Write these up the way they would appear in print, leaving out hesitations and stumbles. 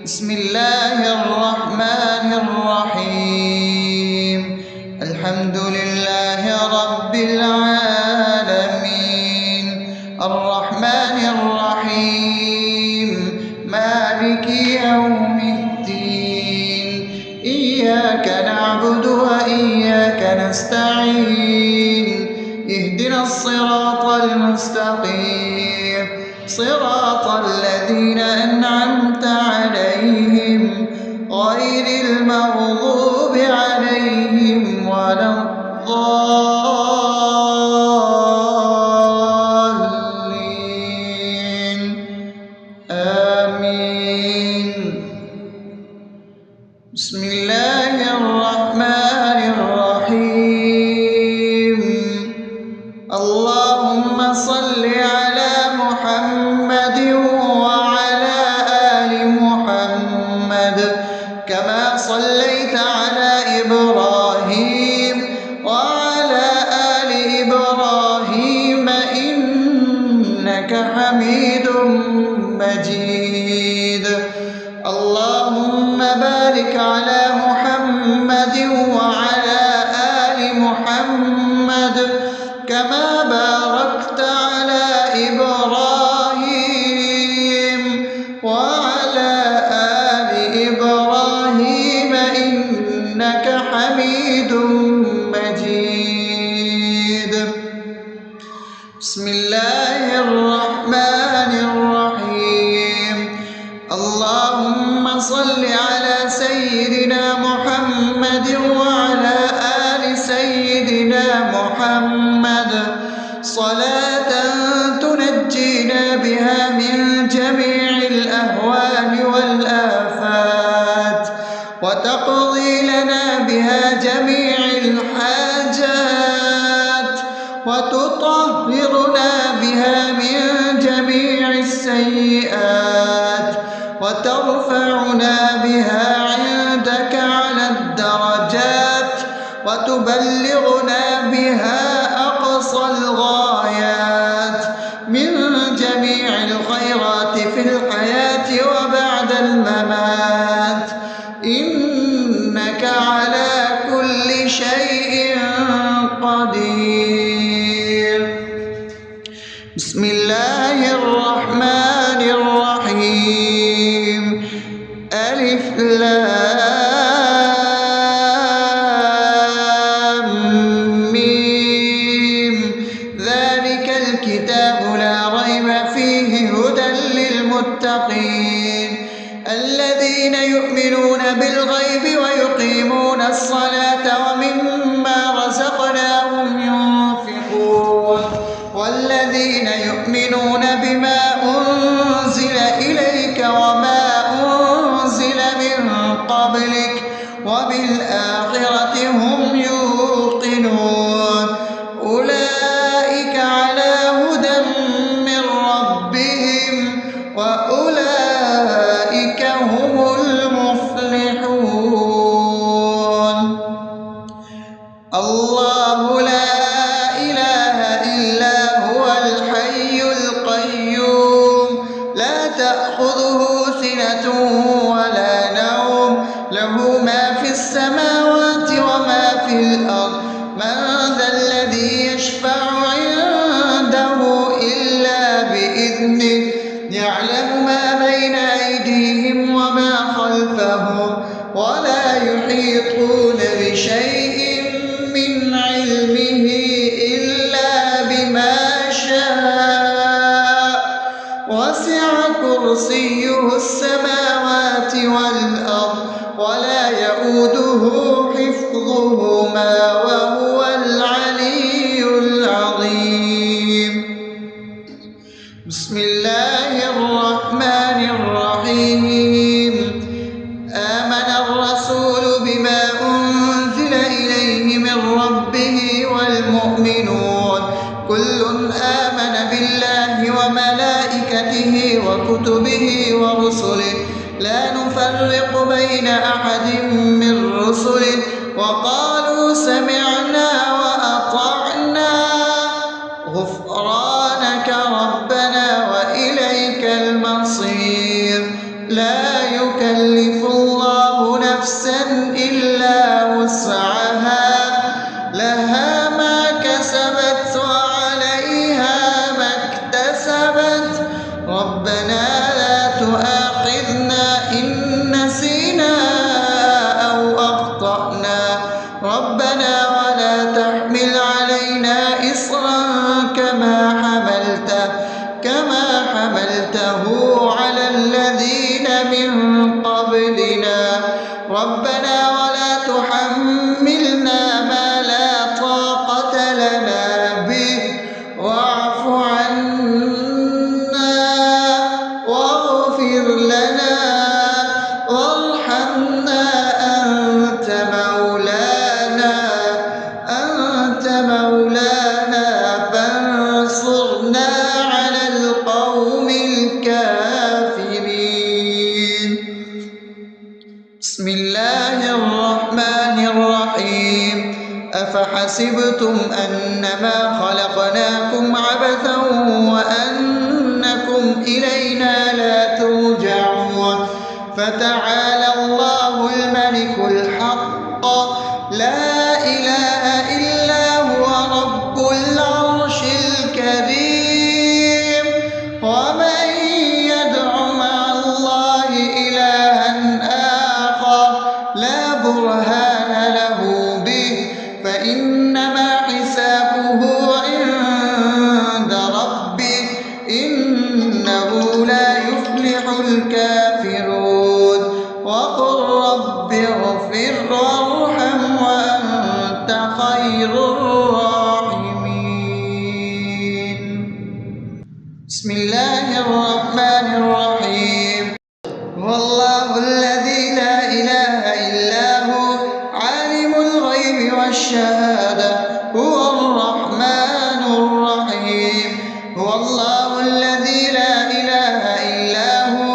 بسم الله الرحمن الرحيم. الحمد لله رب العالمين، الرحمن الرحيم، مالك يوم الدين. إياك نعبد وإياك نستعين، اهدنا الصراط المستقيم، صراط الذين أنعمت عليهم غير المغضوب عليهم ولا الضالين. آمين. بسم الله الرحمن الرحيم. اللهم صل على محمد وعلى آل محمد كما صليت على إبراهيم وعلى آل إبراهيم إنك حميد مجيد. اللهم بارك على محمد وعلى آل محمد كما باركت على إبراهيم وعلى آل إبراهيم إنك حميد مجيد. بسم الله الرحمن الرحيم. اللهم صل على سيدنا محمد وعلى آل سيدنا محمد صلاة تنجينا بها من جميع الأهوال والآفات، وتقضي لنا بها جميع الحاجات، وتطهرنا بها من جميع السيئات، وترفعنا بها عندك على الدرجات، وتبلغنا بها أقصى الغايات من جميع الخيرات في الحياة وبعد الممات، إنك على كل شيء قدير. بسم الله الرحمن الرحيم. ألف لام ميم. ذلك الكتاب لا ريب فيه هدى للمتقين الذين يؤمنون بالغيب ويقيمون الصلاة ومما رزقناهم ينفقون والذين يؤمنون بما أنزل إليك وما أنزل من قبلك وبالآخرة هم يوقنون أولئك على هدى من ربهم وأولئك هم المفلحون. الله لا إله إلا هو الحي القيوم لا تأخذه سنة ولا نوم له ما في السماوات وما في الأرض من ذا الذي يشفع عنده إلا بإذنه يعلم ما بين أيديهم وما خلفهم ولا يحيطون بشيء من علمه إلا بما شاء وسع كرسيه السماوات والأرض ولا يؤوده حفظهما وهو العلي العظيم. بسم الله الرحمن الرحيم. آمن الرسول بما أنزل إليه من ربه والمؤمنون كل آمن بالله وملائكته وكتبه ورسله لا نفرق بين أحد من رسله وقالوا سمعنا وأطعنا غفرانك ربنا وإليك المصير. لا يكلف يكلف الله نفسا إلا وسعها لها ما كسبت وعليها ما اكتسبت ربنا لا تؤاخذنا إن نسينا أو أخطأنا ربنا ولا تحمل علينا إصرا كما حملته على الذين من قبلنا ربنا ولا تحملنا ما لا طاقة لنا به واعف عنا واغفر لنا وارحمنا أنت مولانا فانصرنا على القوم الكافرين. بسم الله الرحمن الرحيم أفحسبتم أنما خلقناكم عبثا وأنكم إلينا لا ترجعون فتعالى الله الملك الحق لا إله إلا هو رب العرش الكريم ومن يدع مع الله إلها آخر لا برهان له به فإنما حسابه عند ربه إنه لا يفلح الكافرون وقل رب اغفر وارحم وأنت خير الراحمين. بسم الله الرحمن الرحيم هو الله الذي لا إله إلا هو عالم الغيب والشهادة هو الرحمن الرحيم هو الله الذي لا إله إلا هو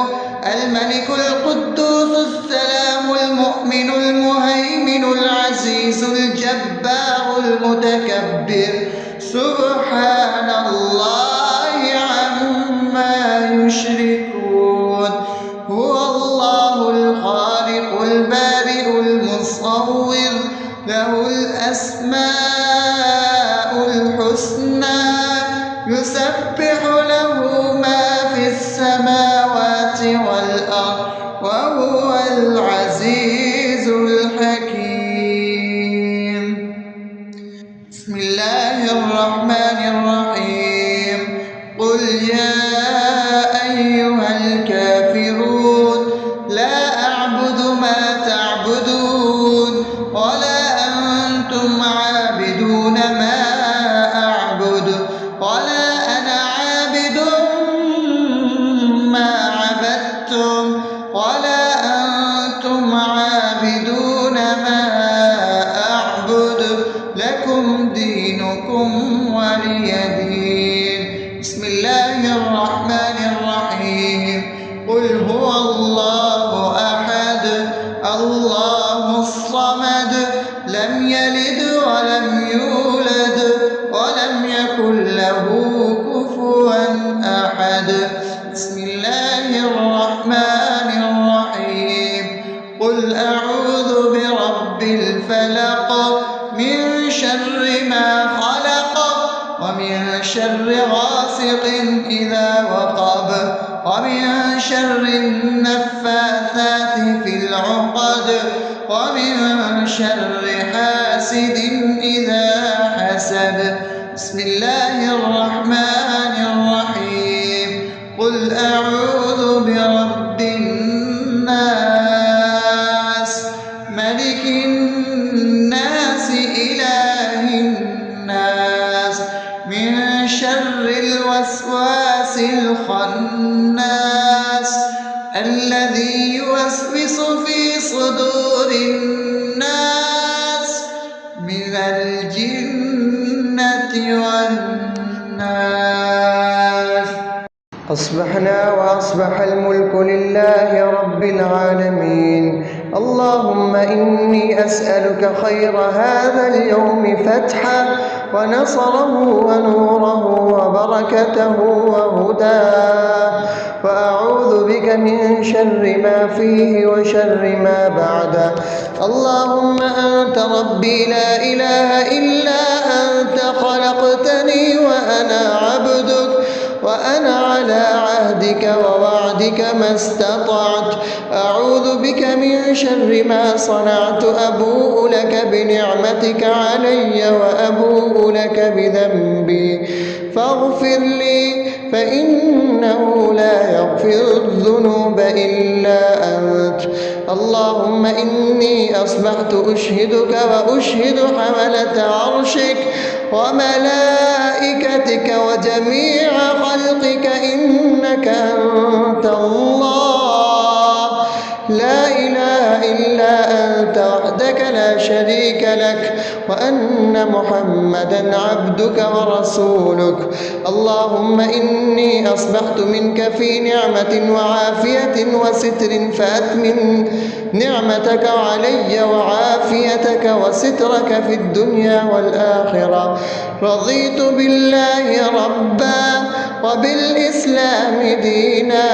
الملك القدوس السلام المؤمن المهيمن العزيز الجبار المتكبر سبحان الله عما يشركون هو الله الخالق البارئ المصور له الأسماء الحسنى يسبح له ما في السماوات والأرض وهو العزيز الحكيم. بسم الله الرحمن الرحيم قل يا أيها الكافرون لا أعبد ما تعبدون ولا أنتم عابدون ما أعبد ولا أنا عابد ما عبدتم ولا أنتم عابدون ما أعبد لكم دينكم ولي دين. بسم الله الرحمن الرحيم قل هو الله أحد الله الصمد لم يلد ولم يولد ولم يكن له كفوا أحد. بسم الله الرحمن الرحيم قل أعوذ برب الفلق من شر ما خلق ومن شر غاسق إذا وقب ومن شر النفاثات في العقد ومن شر حاسد إذا حسد. بسم الله الرحمن الرحيم قل أعوذ برب الناس ملك الناس إله الناس من شر الوسواس الخناس الذي يوسوس في صدور الناس من الجنة والناس. أصبحنا وأصبح الملك لله رب العالمين اللهم إني أسألك خير هذا اليوم فتحه ونصره ونوره وبركته وهداه، وأعوذ بك من شر ما فيه وشر ما بعده. اللهم أنت ربي لا إله إلا أنت، خلقتني وأنا عبدك، وأنا على عهدك ووعدك ما استطعت. أعوذ بك من شر ما صنعت، أبوء لك بنعمتك علي وأبوء لك بذنبي، فاغفر لي فإنه لا يغفر الذنوب إلا أنت. اللهم إني أصبحت أشهدك وأشهد حملة عرشك وملائكتك وجميع خلقك إنك أنت الله، لا إله إلا أنت وحدك لا شريك لك، وأن محمدا عبدك ورسولك. اللهم إني أصبحت منك في نعمة وعافية وستر، فأتمم نعمتك علي وعافيتك وسترك في الدنيا والآخرة. رضيت بالله ربا وبالإسلام دينا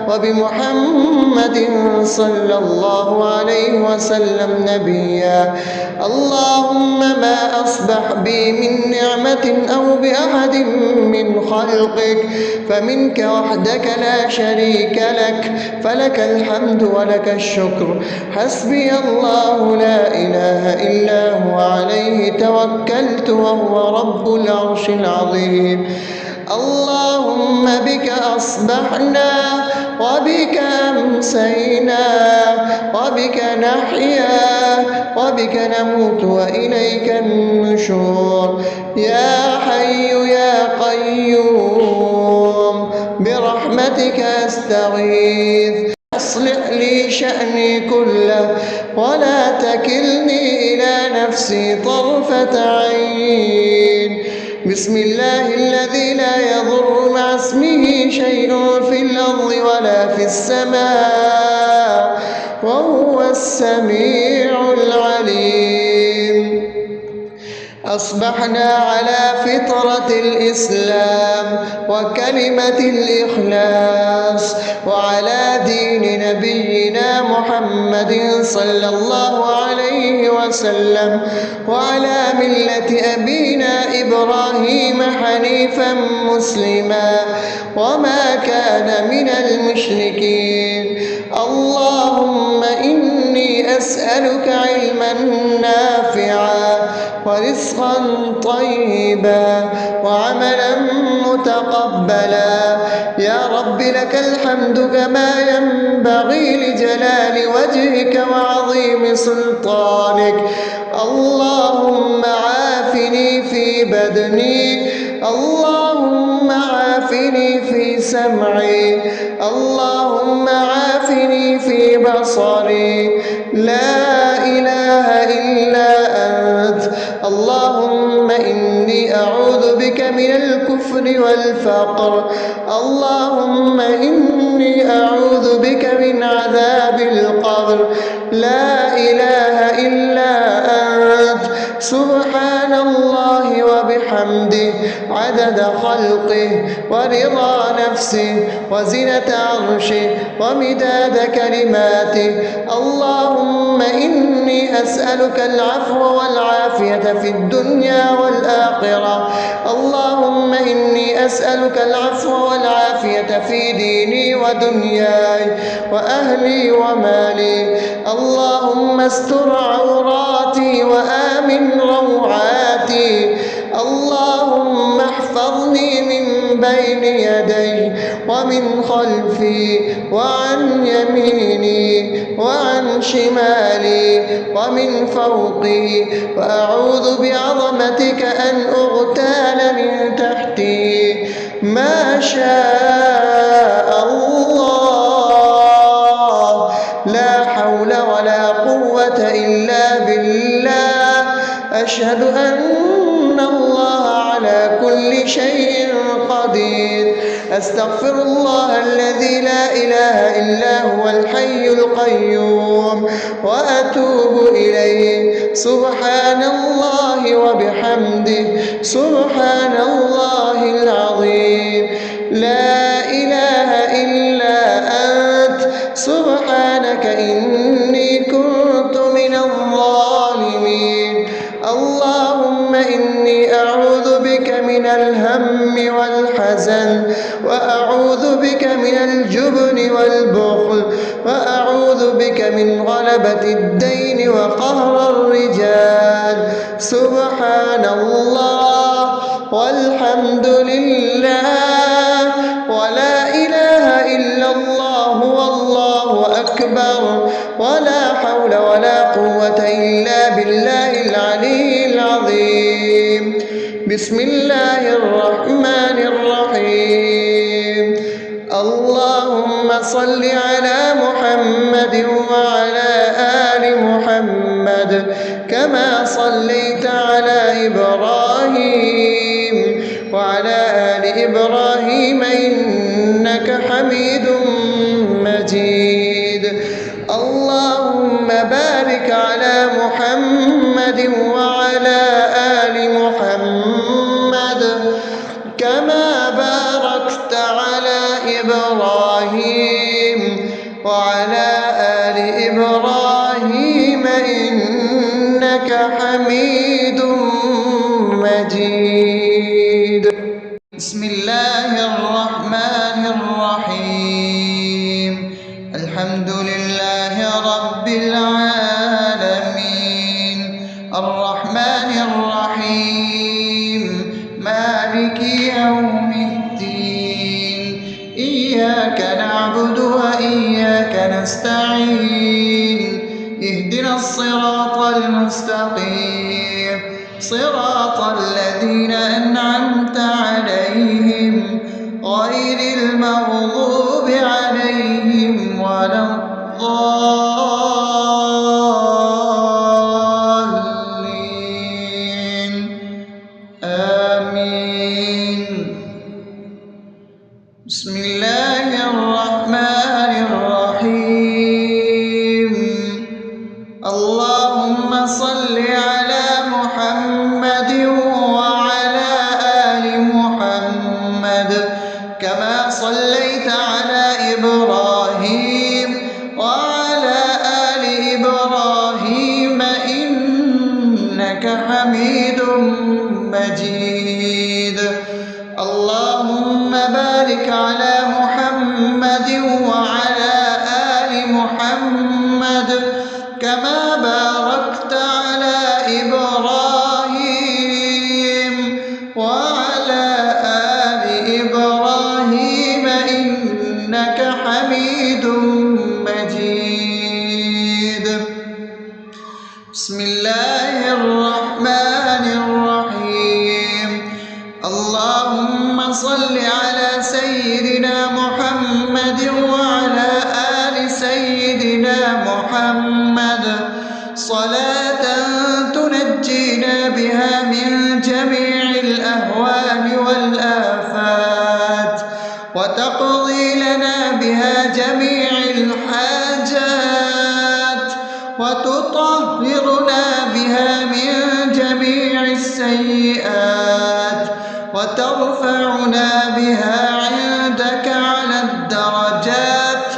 وبمحمد صلى الله عليه وسلم نبيا. اللهم ما أصبح بي من نعمة أو بأحد من خلقك فمنك وحدك لا شريك لك، فلك الحمد ولك الشكر. حسبي الله لا إله إلا هو، عليه توكلت وهو رب العرش العظيم. اللهم بك أصبحنا وبك أمسينا وبك نحيا وبك نموت وإليك النشور. يا حي يا قيوم برحمتك أستغيث، أصلح لي شأني كله ولا تكلني إلى نفسي طرفة عين. بسم الله الذي لا يضر مع اسمه شيء في الأرض ولا في السماء وهو السميع العليم. أصبحنا على فطرة الإسلام وكلمة الإخلاص وعلى دين نبينا محمد صلى الله عليه وسلم وعلى ملة أبينا إبراهيم حنيفا مسلما وما كان من المشركين. اللهم إني أسألك علما نافعا ورزقا طيبا وعملا متقبلا. يا رب لك الحمد كما ينبغي لجلال وجهك وعظيم سلطانك. اللهم عافني في بدني، اللهم عافني في سمعي، اللهم عافني في بصري. لا إله إلا أنت. اللهم إني أعوذ بك من الكفر والفقر. اللهم إني أعوذ بك من عذاب القبر. لا إله إلا أنت. سبحان الله وبحمده عدد خلقه ورضا نفسه وزنة عرشه ومداد كلماته. اللهم إني أسألك العفو والعافية في الدنيا والآخرة. اللهم إني أسألك العفو والعافية في ديني ودنياي وأهلي ومالي. اللهم استر عوراتي وآمن روعاتي. اللهم احفظني من بين يدي ومن خلفي وعن يميني وعن شمالي ومن فوقي، وأعوذ بعظمتك أن أغتال من تحتي. ما شاء الله، لا حول ولا قوة إلا بالله. أشهد أن الله على على كل شيء قدير. أستغفر الله الذي لا إله إلا هو الحي القيوم وأتوب إليه. سبحان الله وبحمده سبحان الله العظيم. لا إله إلا أنت سبحانك إني كنت من الظالمين. اللهم إني أعوذ بك من الهم والحزن، وأعوذ بك من الجبن والبخل، وأعوذ بك من غلبة الدين وقهر الرجال. سبحان الله والحمد لله ولا إله إلا الله والله أكبر ولا حول ولا قوة إلا بالله العلي العظيم. بسم الله الرحمن الرحيم. اللهم صل على محمد وعلى آل محمد كما صليت على إبراهيم وعلى آل إبراهيم إنك حميد مجيد. اللهم بارك على محمد وعلى آل محمد كما باركت على إبراهيم وعلى آل إبراهيم إنك حميد مجيد. بسم الله الرحمن الرحيم. الحمد لله رب العالمين الرحمن الرحيم مالك يوم الدين. إياك نعبد وإياك نستعين. اهدنا الصراط المستقيم صراط الذين أنعمت عليهم غير المغضوب عليهم ولا الضالين. آمين. بسم الله الرحمن الرحيم. اللهم صل على محمد وعلى آل محمد كما صليت على إبراهيم وعلى آل إبراهيم إنك حميد مجيد. اللهم بارك على محمد وعلى آل محمد كما باركت على إبراهيم وعلى آل إبراهيم إنك حميد مجيد. بسم الله الرحمن الرحيم. اللهم صل على سيدنا محمد وعلى آل سيدنا محمد صلاة تنجينا بها من جميع الأهوال والآفات وتقضي لنا بها جميع الحاجات وتطهرنا بها من جميع السيئات وترفعنا بها عندك على الدرجات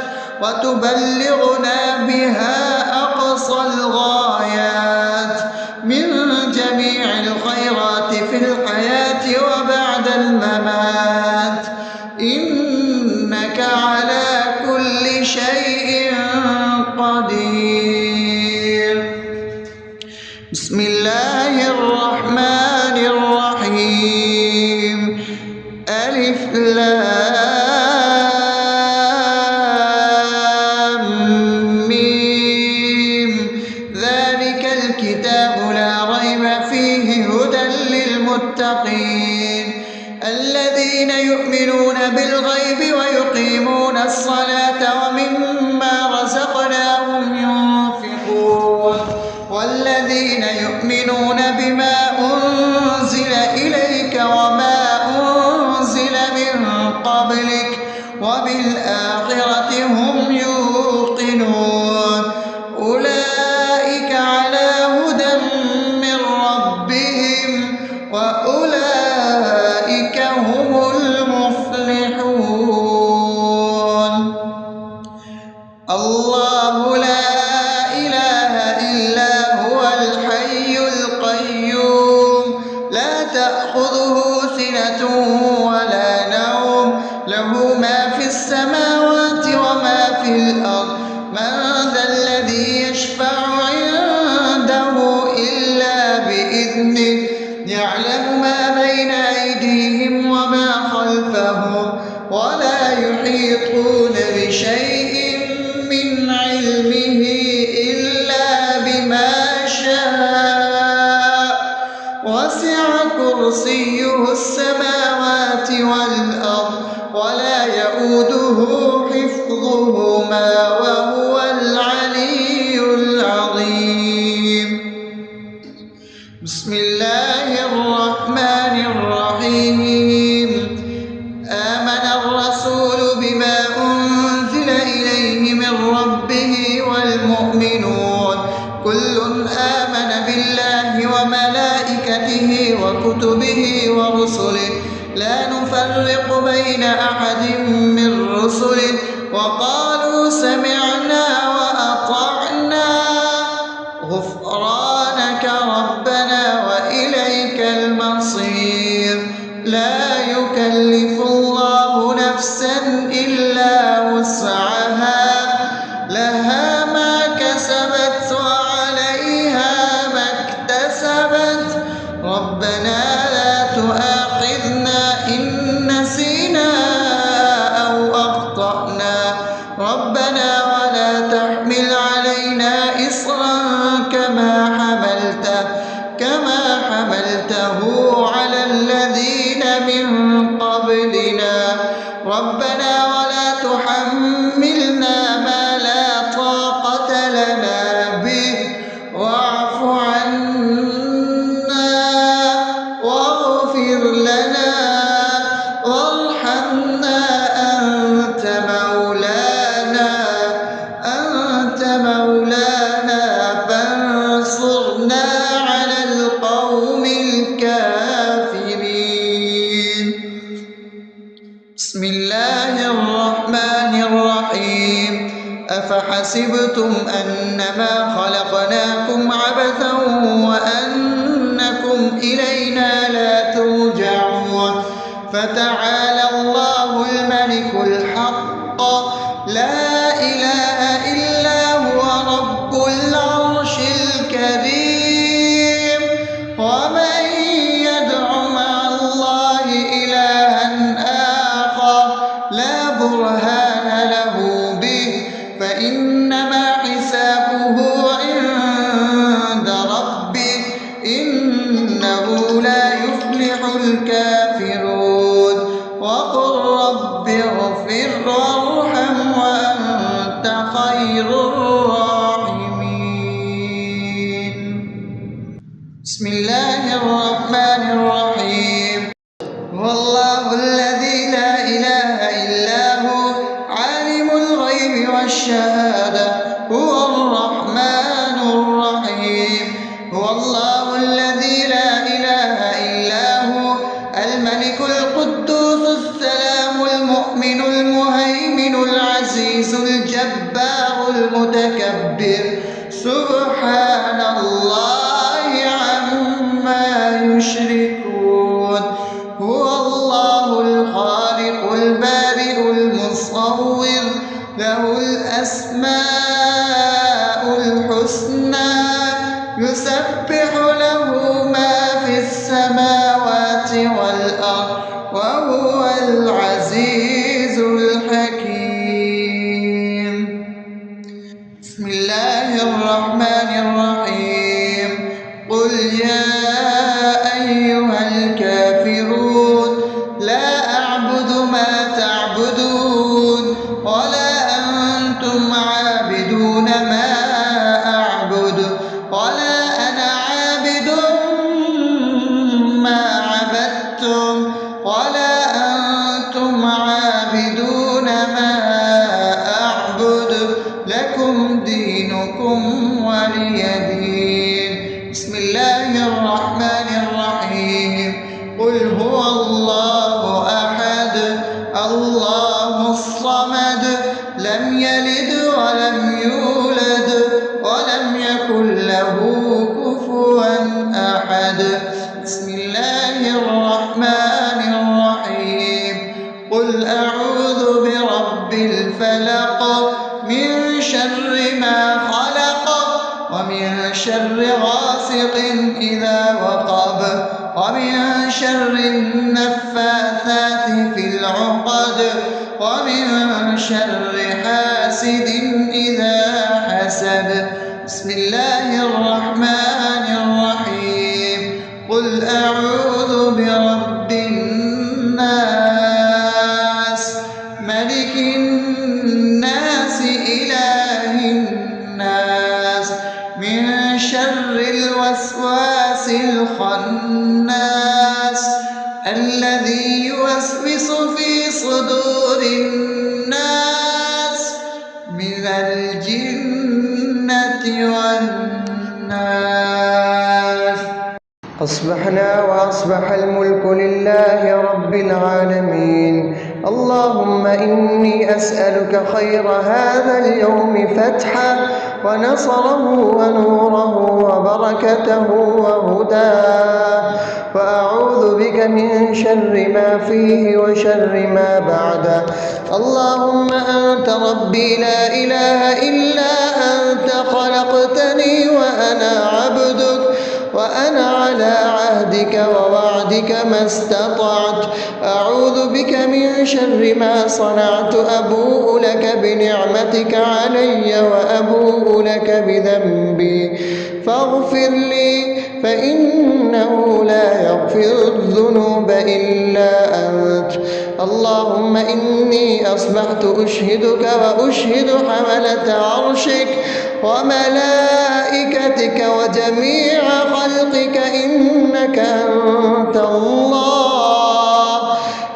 وتبلغنا بها أقصى الغايات من جميع الخيرات في الحياة وبعد الممات إنك على كل شيء قدير. بسم الله الرحمن الرحيم. ألف لام ميم. ذلك الكتاب لا ريب فيه هدى للمتقين الذين يؤمنون بالغيب ويقيمون الصلاة ومما رزقناهم ينفقون والذين يؤمنون بإذنه يعلم ما بين أيديهم وما خلفهم ولا يحيطون بشيء من علمه إلا بما شاء وسع كرسيه السماوات والأرض ولا يئوده حفظهما وهو العلي العظيم. بسم الله الرحمن الرحيم. آمن الرسول بما أنزل إليه من ربه والمؤمنون كل آمن بالله وملائكته وكتبه ورسله لا نفرق بين أحد من رسله وقالوا سمعنا وأطعنا غفرانك ربنا وإليك المصير. لا يكلف الله نفسا إلا وسعها لها ما كسبت وعليها ما اكتسبت ربنا لا تؤاخذنا إن نسينا أو أخطأنا ربنا ولا تحمل علينا إصرا كما حملته على الذين من قبلنا ربنا ولا تحملنا ما لا طاقة لنا به واعف عنا واغفر لنا وارحمنا أنت مولانا فانصرنا على القوم الكافرين. بسم الله الرحمن الرحيم. أفحسبتم أنما خلقناكم عبثا وأنكم إلينا لا ترجعون فتعالى الله الملك الحق لا إله إلا هو رب العرش الكريم. ومن يدع مع الله إلها آخر لا برهان له به فإنما حسابه عند ربه إنه لا يفلح الكافرون. وقل رب اغفر وارحم وأنت خير الراحمين. بسم الله الرحمن الرحيم. هو الله الذي لا إله إلا هو عالم الغيب والشهادة هو الرحمن الرحيم. هو الله الذي لا إله إلا هو الملك القدوس السلام المؤمن المهيمن العزيز الجبار المتكبر سبحان الله عما يشركون. هو الله الخالق البارئ المصور له الأسماء الحسنى يسبح له ما في السماوات والأرض وهو العزيز الحكيم. بسم الله الرحمن الرحيم. قل يا أيها الكافرون لا أعبد ما تعبدون ولا أنتم عابدون ما أعبد ولا أنا عابد ما عبدتم ولا أنتم عابدون ما أعبد لكم دينكم ولي دين. بسم الله الرحمن الرحيم. قل هو الله أحد الله الصمد لم يلد ولم يولد ولم يكن له كفوا أحد. بسم الله الرحمن الرحيم. قل أعوذ برب الفلق من شر ما خلق ومن شر غاسق إذا وقب ومن شر النفاثات في العقد ومن شر حاسد إذا حسد. بسم الله الرحمن الرحيم. قل أعوذ برب الناس ملك الناس إله الناس من شر الوسواس الخناس الذي يوسوس في صدور الناس من الجنة والناس. أصبحنا وأصبح الملك لله رب العالمين. اللهم إني أسألك خير هذا اليوم فتحه ونصره ونوره وبركته وهداه، وأعوذ بك من شر ما فيه وشر ما بعده. اللهم أنت ربي لا إله إلا أنت، خلقتني وأنا عبدك، وأنا على عهدك ووعدك ما استطعت. أعوذ بك من شر ما صنعت. أبوء لك بنعمتك علي وأبوء لك بذنبي فاغفر لي، فإنه لا يغفر الذنوب إلا أنت. اللهم إني أصبحت أشهدك وأشهد حملة عرشك وملائكتك وجميع خلقك إنك أنت الله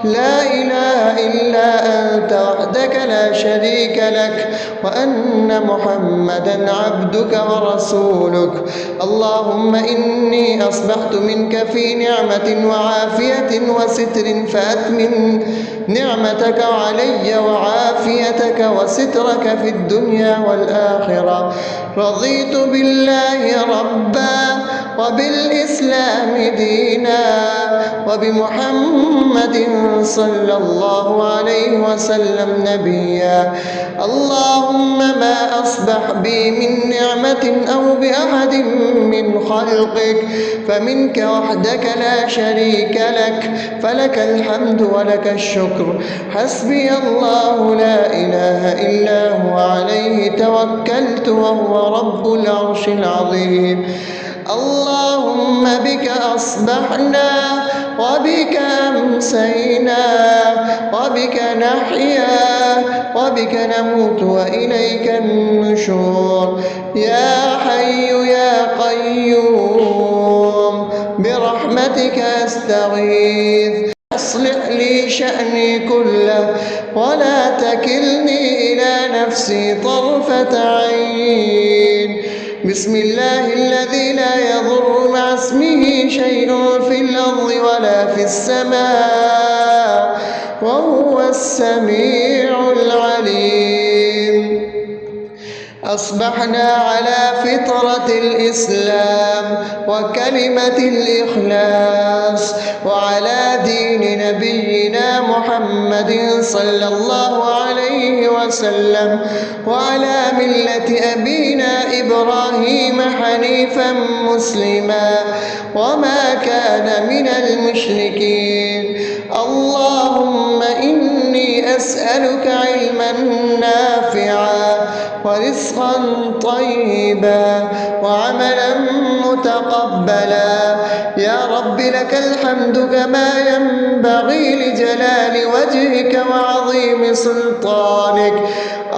لا إله إلا أنت وحدك لا شريك لك، وأن محمدا عبدك ورسولك. اللهم إني أصبحت منك في نعمة وعافية وستر، فأتمم نعمتك علي وعافيتك وسترك في الدنيا والآخرة. رضيت بالله ربا وبالإسلام دينا وبمحمد صلى الله عليه وسلم نبيا. اللهم ما أصبح بي من نعمة أو بأحد من خلقك فمنك وحدك لا شريك لك، فلك الحمد ولك الشكر. حسبي الله لا إله إلا هو عليه توكلت وهو رب العرش العظيم. اللهم بك أصبحنا وبك أمسينا وبك نحيا وبك نموت وإليك النشور. يا حي يا قيوم برحمتك أستغيث، أصلح لي شأني كله ولا تكلني إلى نفسي طرفة عين. بسم الله الذي لا يضر مع اسمه شيء في الأرض ولا في السماء وهو السميع العليم. أصبحنا على فطرة الإسلام وكلمة الإخلاص وعلى دين نبينا محمد صلى الله عليه وسلم وعلى ملة أبينا إبراهيم حنيفا مسلما وما كان من المشركين. اللهم إني أسألك علما نافعا ورزقا طيبا وعملا متقبلا. يا رب لك الحمد كما ينبغي لجلال وجهك وعظيم سلطانك.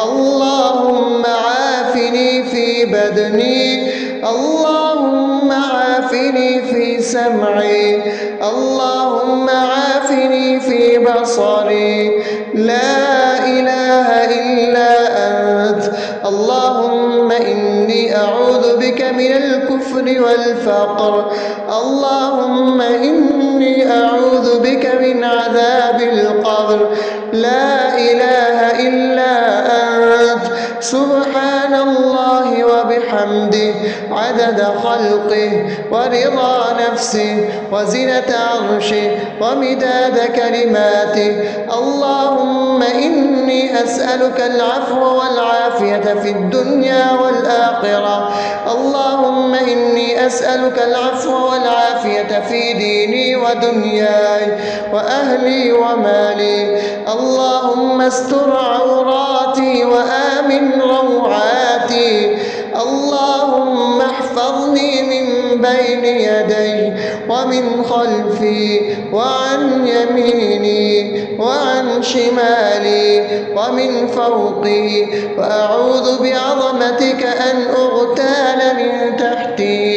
اللهم عافني في بدني، اللهم عافني في سمعي، اللهم عافني في بصري. لا إله إلا أنت. اللهم إني أعوذ بك من الكفر والفقر. اللهم إني أعوذ بك من عذاب القبر. لا إله إلا أنت. سبحان الله وبحمده عدد خلقه ورضا نفسه وزنة عرشه ومداد كلماته. اللهم إني أسألك العفو والعافية في الدنيا والآخرة. اللهم إني إني أسألك العفو والعافية في ديني ودنياي وأهلي ومالي. اللهم استر عوراتي وآمن روعاتي. اللهم احفظني من بين يدي ومن خلفي وعن يميني وعن شمالي ومن فوقي، وأعوذ بعظمتك أن أغتال من تحتي.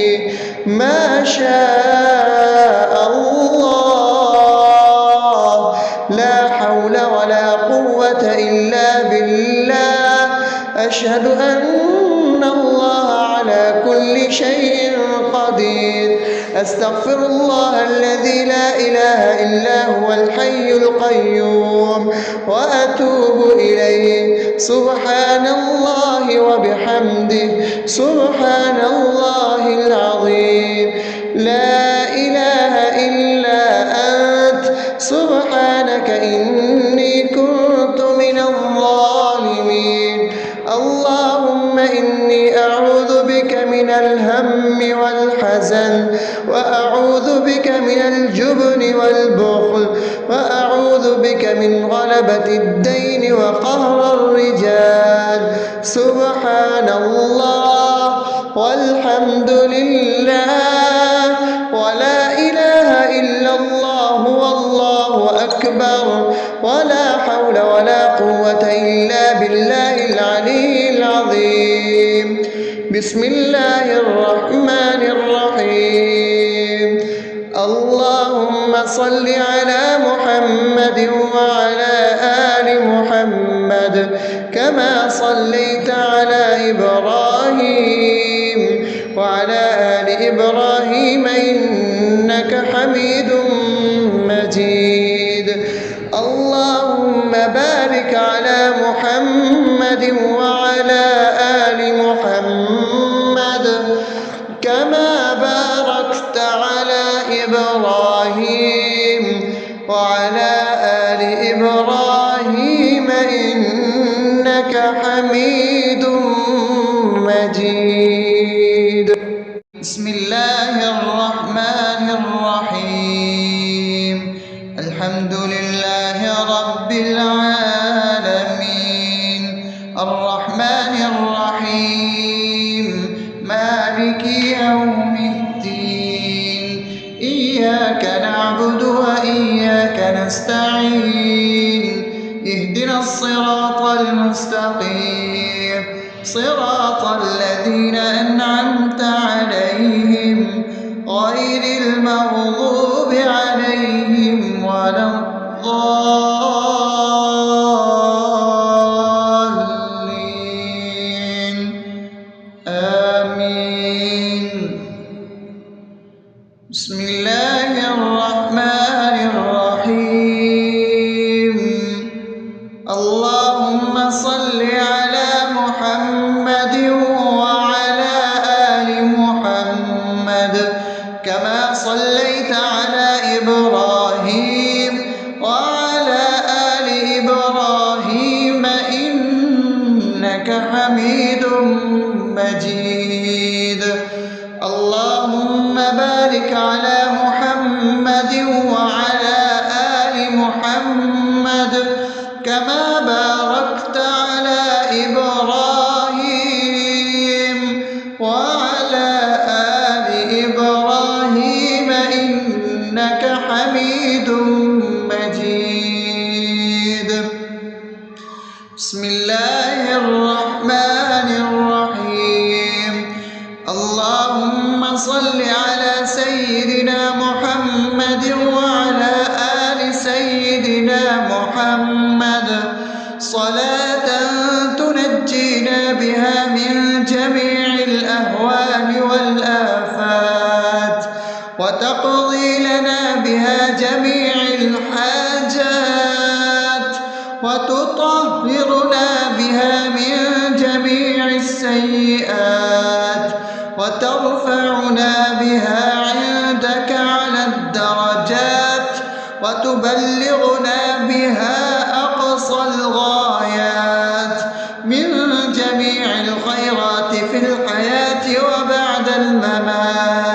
ما شاء الله، لا حول ولا قوة إلا بالله. أشهد أن الله على كل شيء قدير. أستغفر الله الذي لا إله إلا هو الحي القيوم وأتوب إليه. سبحان الله وبحمده، سبحان الله العظيم. لا إله إلا أنت، سبحانك إني كنت من الظالمين. اللهم إني أعوذ بك من الهم والحزن، وأعوذ بك من الجبن والبخل، وأعوذ بك من غلبة الدين وقهر الرجال. سبحان الله والحمد لله ولا إله إلا الله والله أكبر، ولا حول ولا قوة إلا بالله العلي العظيم. بسم الله الرحمن الرحيم. اللهم صل على محمد وعلى آل محمد كما صليت على إبراهيم وعلى آل إبراهيم إنك حميد مجيد. اللهم بارك على محمد وعلى آل محمد كما باركت على إبراهيم وعلى آل إبراهيم إنك حميد مجيد. بسم الله الرحمن الرحيم. الحمد لله رب العالمين، الرحمن الرحيم، مالك يوم الدين. إياك نعبد وإياك نستعين. اهدنا الصراط المستقيم، صراط الذين أنعمت عليهم غير المغضوب عليهم ولا الضالين. آمين. بسم الله الرحمن الرحيم. اللهم صل على محمد وعلى آل محمد كما صليت على إبراهيم وعلى آل إبراهيم إنك حميد مجيد. اللهم بارك على محمد وعلى آل محمد كما باركت على إبراهيم وعلى آل إبراهيم إنك حميد مجيد. بسم الله الرحمن الرحيم. اللهم صل على سيدنا محمد وعلى آل سيدنا محمد صلاة تنجينا بها من جميع الأهوال والآفات، وتقضي لنا بها جميع الحاجات، وتطهرنا بها من جميع السيئات، وترفعنا بها عندك على الدرجات، وتبلغنا بها أقصى الغايات من جميع الخيرات في الحياة وبعد الممات.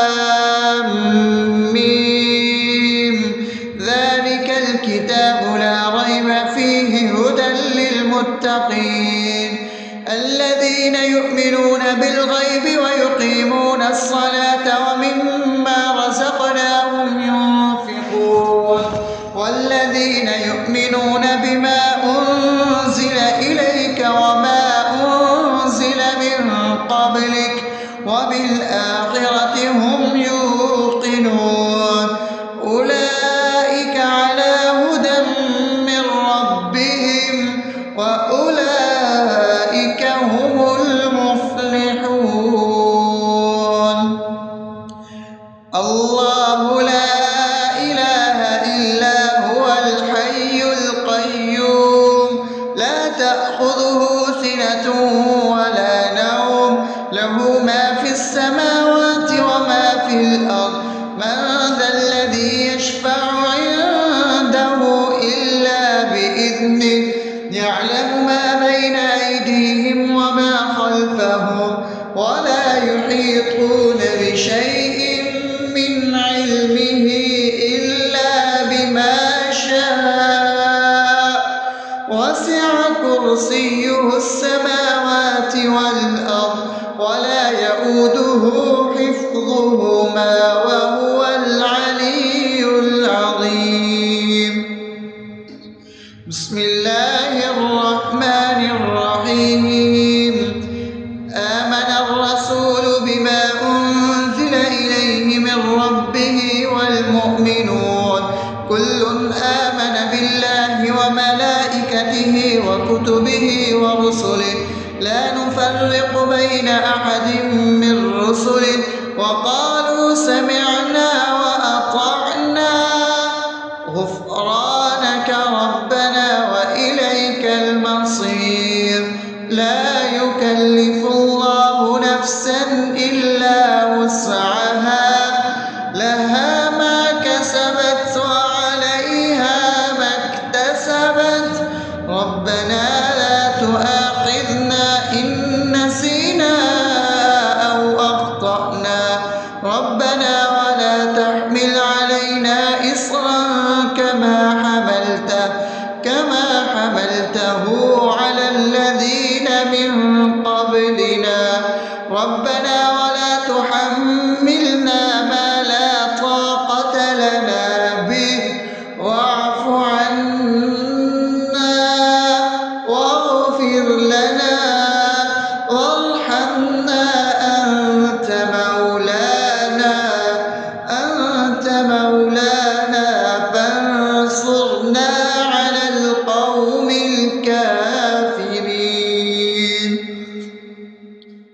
لام ميم ذلك الكتاب لا ريب فيه هدى للمتقين الذين يؤمنون بالغيب ويقيمون الصلاة ومما رزقناهم ينفقون والذين يؤمنون بما أنزل إليك وما أنزل من قبلك وبالآخرة هم يوقنون أولئك على هدى من ربهم وأولئك هم المفلحون الله لا إله إلا هو الحي القيوم لا تأخذه سنة ولا نوم له ما في السماوات وما في الأرض من ذا الذي يشفع عنده إلا بإذنه يعلم ما بين أيديهم وما خلفهم ولا يحيطون بشيء من علمه إلا بما شاء وسع كرسيه السماوات والأرض ولا يؤوده حفظهما وهو العلي العظيم بسم الله الرحمن الرحيم آمن الرسول بما أنزل إليه من ربه والمؤمنون كل آمن بالله وملائكته وكتبه ورسله لا نفرق بين أحد من رسله وقالوا سمعنا وأطعنا غفرانك ربنا وإليك المصير لا يكلف الله نفسا إلا وسعها لها ما كسبت وعليها ما اكتسبت ربنا لا تؤاخذنا إن نسينا أو أخطأنا ربنا ولا تحمل علينا إصرا كما حملته على الذين من قبلنا ربنا ولا تحملنا ما لا طاقة لنا به واعف عنا واغفر لنا وارحمنا أنت مولانا فانصرنا على القوم الكافرين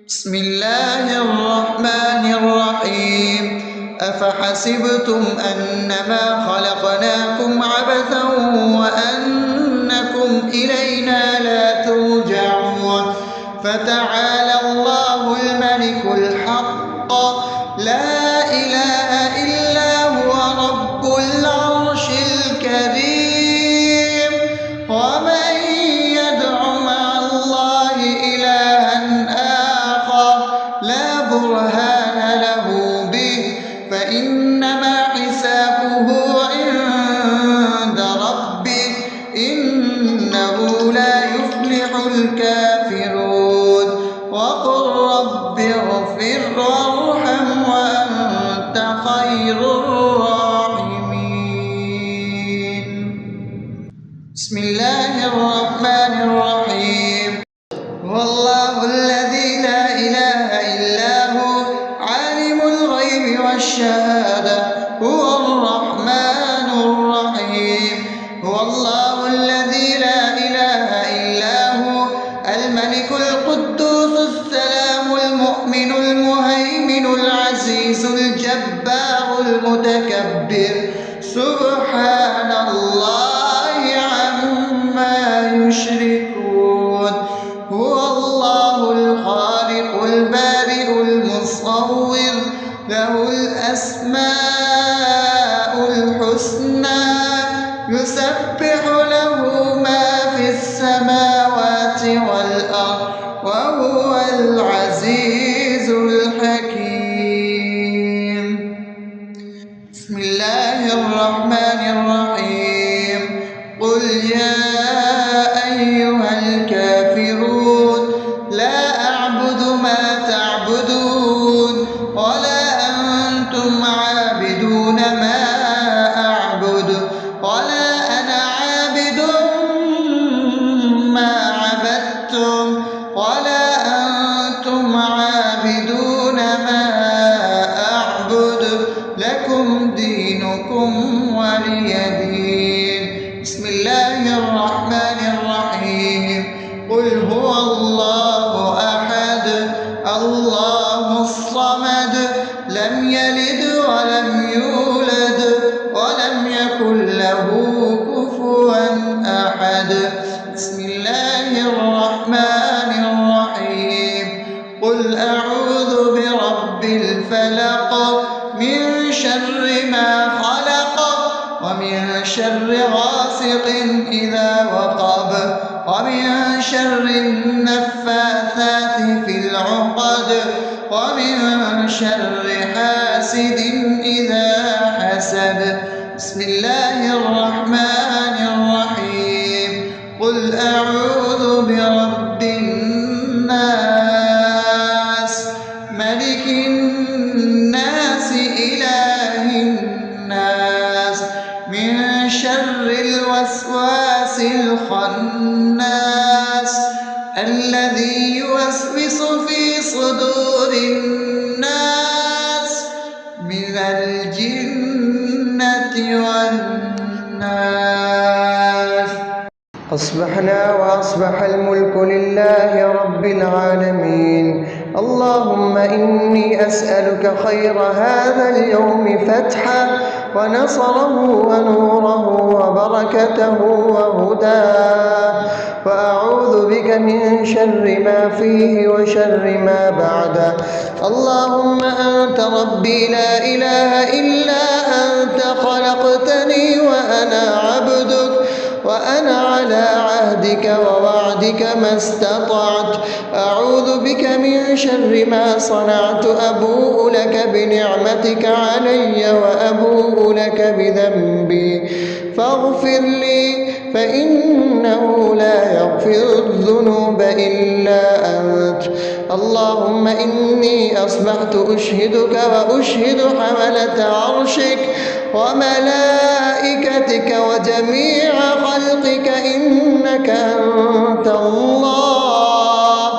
بسم الله الرحمن الرحيم أفحسبتم أنما خلقناكم عبثا وأنكم إلينا لا ترجعون فتعالى الله الملك الحق لا إله إلا هو رب العرش الكريم ومن يدع مع الله إلها آخر لا برهان له به فإنما حسابه عند ربه إنه لا يفلح الكافرون وقل رب اغفر وارحم وأنت خير الراحمين بسم الله الرحمن الرحيم هو الله الذي لا إله إلا هو عالم الغيب والشهادة هو الرحمن الرحيم هو الله الذي لا إله إلا هو الملك القدوس السلام المؤمن المهيمن العزيز الجبار المتكبر سبحان الله عما يشركون هو الله الخالق البارئ المصور له الأسماء الحسنى يسبح له ما في السماوات والأرض وهو العزيز الحكيم. بسم الله الرحمن الرحيم. قل يا أيها الكافرون لا أعبد ما تعبدون ولا أنتم عابدون ما أعبد ولا أنا عابد ما عبدتم ولا أنتم عابدون ما أعبد لكم دينكم ولي دين. بسم الله الرحمن الرحيم. قل هو الله أحد الله الصمد لم يلد ولم يولد ولم يكن له كفوا أحد. بسم الله الرحمن الرحيم. قل أعوذ برب الفلق من شر ما خلق ومن شر غاسق إذا وقب ومن شر النفاثات في العقد ومن شر حاسد إذا حسد. بسم الله الرحمن الرحيم. قل أعوذ برب الناس ملك الناس إله الناس من شر الوسواس الخناس الذي يوسوس في صدور الناس من الجنة والناس. أصبحنا وأصبح الملك لله رب العالمين. اللهم إني أسألك خير هذا اليوم فتحه ونصره ونوره وبركته وهداه، وأعوذ بك من شر ما فيه وشر ما بعده. اللهم أنت ربي لا إله إلا أنت خلقتني وأنا عبدك وأنا على عهدك ووعدك ما استطعت. أعوذ بك من شر ما صنعت. أبوء لك بنعمتك علي وأبوء لك بذنبي فاغفر لي فإنه لا يغفر الذنوب إلا أنت. اللهم إني أصبحت أشهدك وأشهد حملة عرشك وملائكتك وجميع خلقك إنك أنت الله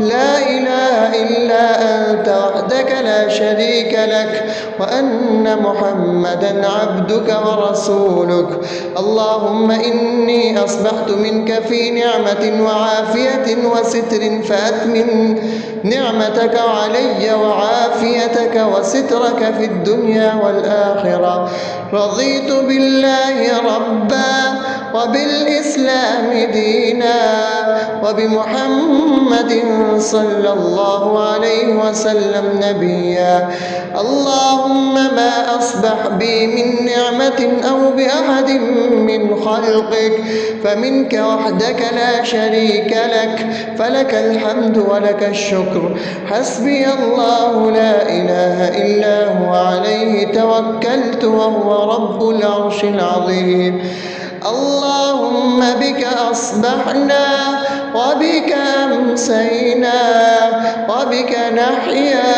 لا إله إلا أنت وحدك لا شريك لك وأن محمدا عبدك ورسولك. اللهم إني أصبحت منك في نعمة وعافية وستر فأتمم نعمتك علي وعافيتك وسترك في الدنيا والآخرة. رضيت بالله ربا وبالإسلام دينا وبمحمد صلى الله عليه وسلم نبيا. اللهم ما أصبح بي من نعمة أو بأحد من خلقك فمنك وحدك لا شريك لك فلك الحمد ولك الشكر. حسبي الله لا إله إلا هو عليه توكلت وهو رب العرش العظيم. اللهم بك أصبحنا وبك أمسينا وبك نحيا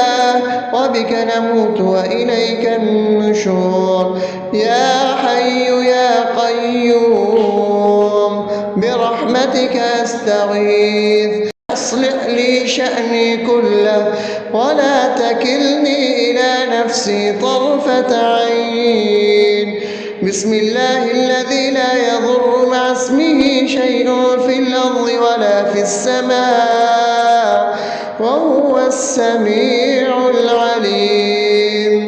وبك نموت وإليك النشور. يا حي يا قيوم برحمتك أستغيث. أصلح لي شأني كله ولا تكلني إلى نفسي طرفة عين. بسم الله الذي لا يضر مع اسمه شيء في الأرض ولا في السماء وهو السميع العليم.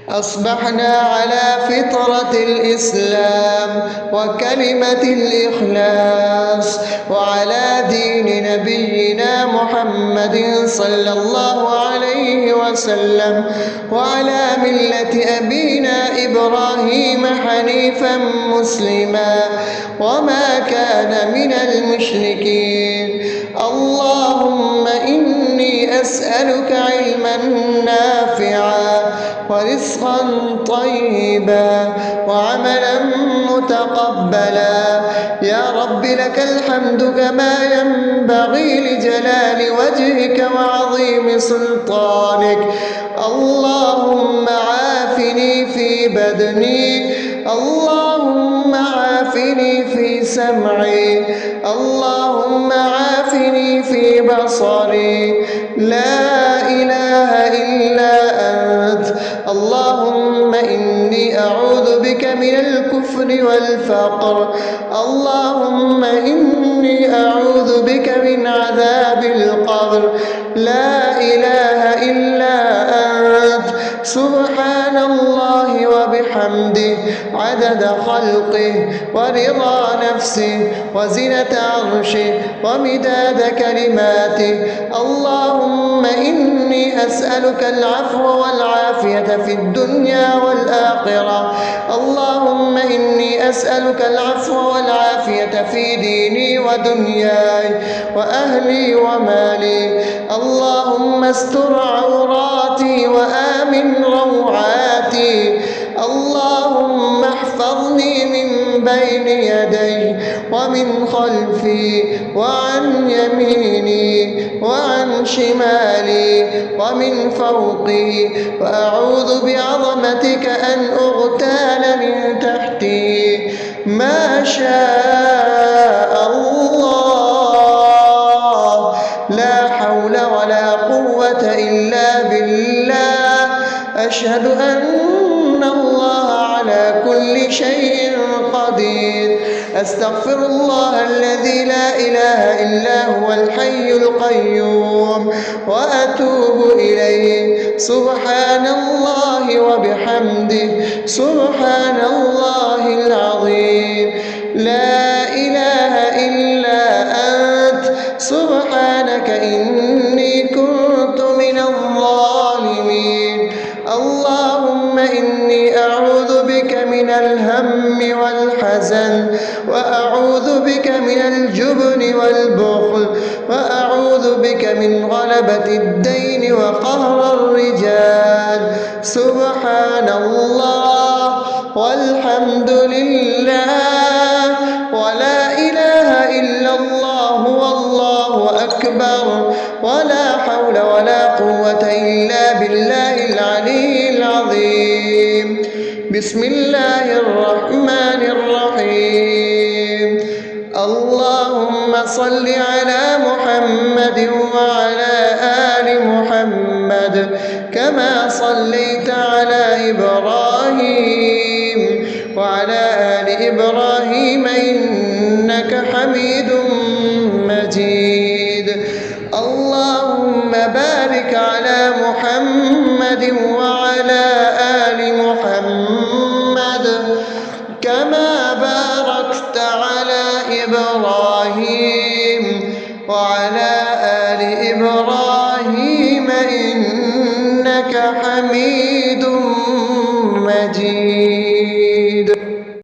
أصبحنا على فطرة الإسلام وكلمة الإخلاص وعلى دين نبينا محمد صلى الله عليه وسلم وعلى ملة أبينا إبراهيم حنيفا مسلما وما كان من المشركين. اللهم أسألك علما نافعا ورزقا طيبا وعملا متقبلا. يا رب لك الحمد كما ينبغي لجلال وجهك وعظيم سلطانك. اللهم عافني في بدني، اللهم عافني في سمعي، اللهم عافني في بصري. لا إله إلا أنت. اللهم إني أعوذ بك من الكفر والفقر، اللهم إني أعوذ بك من عذاب القبر. لا إله إلا أنت. سبحان الله وبحمده عدد خلقه ورضا نفسه وزنة عرشه ومداد كلماته. اللهم إني أسألك العفو والعافية في الدنيا والآخرة. اللهم إني أسألك العفو والعافية في ديني ودنياي وأهلي ومالي. اللهم استر عوراتي وآمن روعاتي. اللهم احفظني من بين يدي ومن خلفي وعن يميني وعن شمالي ومن فوقي، وأعوذ بعظمتك أن أغتال من تحتي. ما شاء الله، لا حول ولا قوة إلا بالله. أشهد أن الله على كل شيء قدير. أستغفر الله الذي لا إله إلا هو الحي القيوم وأتوب إليه. سبحان الله وبحمده سبحان الله العظيم. لا إله إلا أنت. سبحانك إني كنت من الظالمين. اللهم إني أعوذ بك من الهم والحزن، وأعوذ بك من الجبن والبخل، وأعوذ بك من غلبة الدين وقهر الرجال. سبحان الله والحمد لله ولا إله إلا الله والله أكبر، ولا حول ولا قوة إلا بالله العلي العظيم. بسم الله الرحمن الرحيم. اللهم صل على محمد وعلى آل محمد كما صليت على إبراهيم وعلى آل إبراهيم إنك حميد مجيد. اللهم بارك على محمد وعلى آل محمد كما باركت على إبراهيم وعلى آل إبراهيم إنك حميد